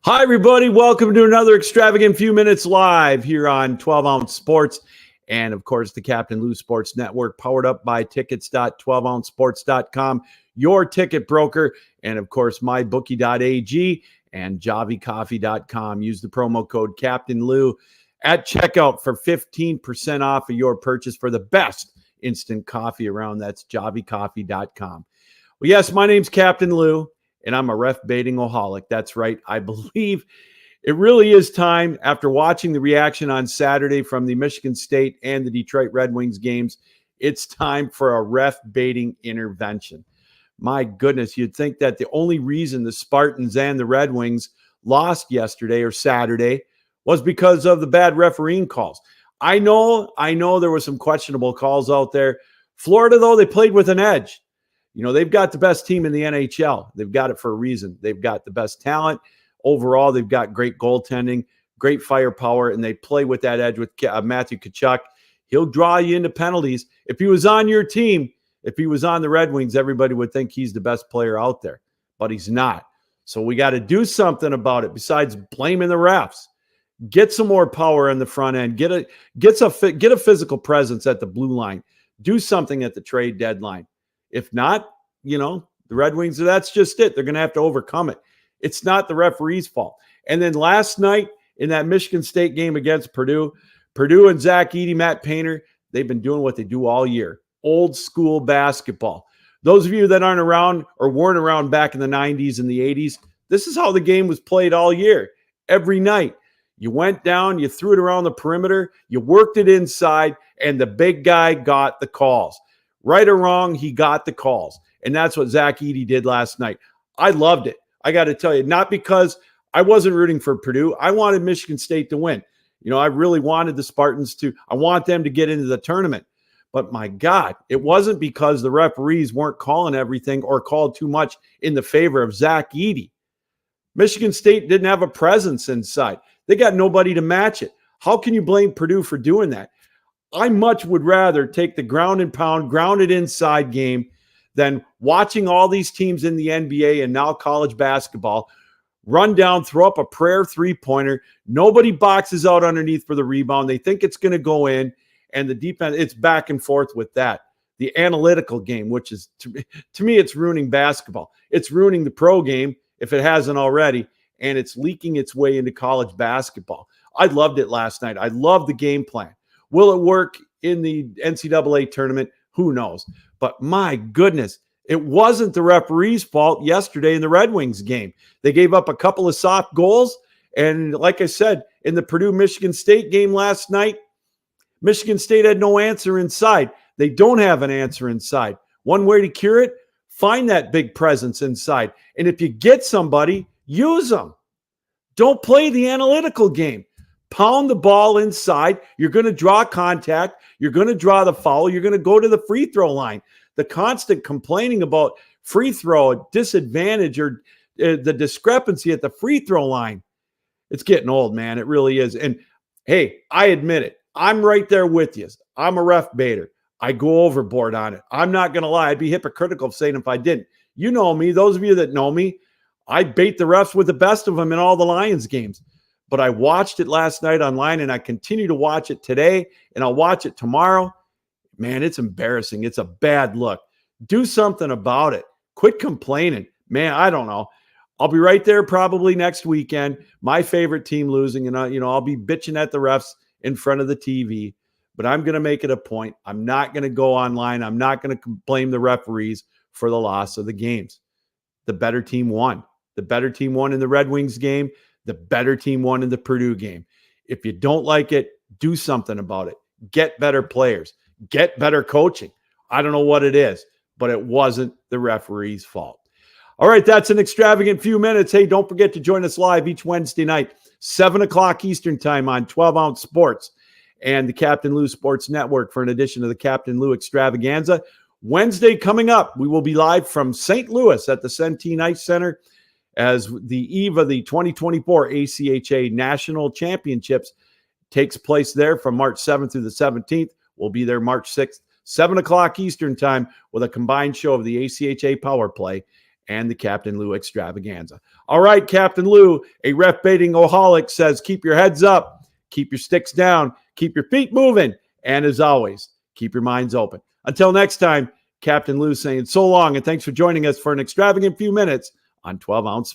Hi, everybody. Welcome to another Extravagant Few Minutes live here on 12-Ounce Sports and, of course, the Captain Lou Sports Network, powered up by tickets.12ouncesports.com, your ticket broker, and, of course, mybookie.ag and javicoffee.com. Use the promo code Captain Lou at checkout for 15% off of your purchase for the best instant coffee around. That's javicoffee.com. Well, yes, my name's Captain Lou, and I'm a ref-baiting-oholic. That's right. I believe it really is time, after watching the reaction on Saturday from the Michigan State and the Detroit Red Wings games, it's time for a ref-baiting intervention. My goodness, you'd think that the only reason the Spartans and the Red Wings lost yesterday or Saturday was because of the bad refereeing calls. I know there were some questionable calls out there. Florida, though, they played with an edge. You know, they've got the best team in the NHL. They've got it for a reason. They've got the best talent. Overall, they've got great goaltending, great firepower, and they play with that edge with Matthew Tkachuk. He'll draw you into penalties. If he was on your team, if he was on the Red Wings, everybody would think he's the best player out there, but he's not. So we got to do something about it besides blaming the refs. Get some more power in the front end. Get a physical presence at the blue line. Do something at the trade deadline. If not, you know, the Red Wings, that's just it. They're going to have to overcome it. It's not the referee's fault. And then last night in that Michigan State game against Purdue and Zach Edey, Matt Painter, they've been doing what they do all year. Old school basketball. Those of you that aren't around or weren't around back in the 90s and the 80s, this is how the game was played all year. Every night. You went down, you threw it around the perimeter, you worked it inside, and the big guy got the calls. Right or wrong, he got the calls. And that's what Zach Edey did last night. I loved it. I got to tell you, not because I wasn't rooting for Purdue. I wanted Michigan State to win. You know, I really wanted the Spartans to. I want them to get into the tournament. But my God, it wasn't because the referees weren't calling everything or called too much in the favor of Zach Edey. Michigan State didn't have a presence inside. They got nobody to match it. How can you blame Purdue for doing that? I much would rather take the ground and pound, grounded inside game than watching all these teams in the NBA and now college basketball run down, throw up a prayer three-pointer. Nobody boxes out underneath for the rebound. They think it's going to go in, and the defense, it's back and forth with that. The analytical game, which is, to me, it's ruining basketball. It's ruining the pro game if it hasn't already, and it's leaking its way into college basketball. I loved it last night. I loved the game plan. Will it work in the NCAA tournament? Who knows? But my goodness, it wasn't the referee's fault yesterday in the Red Wings game. They gave up a couple of soft goals. And like I said, in the Purdue-Michigan State game last night, Michigan State had no answer inside. They don't have an answer inside. One way to cure it, find that big presence inside. And if you get somebody, use them. Don't play the analytical game. Pound the ball inside. You're going to draw contact. You're going to draw the foul. You're going to go to the free throw line. The constant complaining about free throw disadvantage or the discrepancy at the free throw line, it's getting old, man. It really is. And hey, I admit it. I'm right there with you. I'm a ref baiter. I go overboard on it. I'm not going to lie. I'd be hypocritical saying if I didn't. You know me. Those of you that know me, I bait the refs with the best of them in all the Lions games. But I watched it last night online, and I continue to watch it today, and I'll watch it tomorrow. Man, it's embarrassing. It's a bad look. Do something about it. Quit complaining. Man, I don't know. I'll be right there probably next weekend. My favorite team losing, and I'll be bitching at the refs in front of the TV. But I'm going to make it a point. I'm not going to go online. I'm not going to blame the referees for the loss of the games. The better team won. The better team won in the Red Wings game. The better team won in the Purdue game. If you don't like it, do something about it. Get better players. Get better coaching. I don't know what it is, but it wasn't the referee's fault. All right, that's an extravagant few minutes. Hey, don't forget to join us live each Wednesday night, 7 o'clock Eastern time on 12-Ounce Sports and the Captain Lou Sports Network for an edition of the Captain Lou Extravaganza. Wednesday coming up, we will be live from St. Louis at the Centene Ice Center as the eve of the 2024 ACHA National Championships takes place there from March 7th through the 17th. We'll be there March 6th, 7 o'clock Eastern time with a combined show of the ACHA Power Play and the Captain Lou Extravaganza. All right, Captain Lou, a ref-baiting-oholic, says keep your heads up, keep your sticks down, keep your feet moving, and as always, keep your minds open. Until next time, Captain Lou saying so long, and thanks for joining us for an extravagant few minutes on 12 Ounce Sports.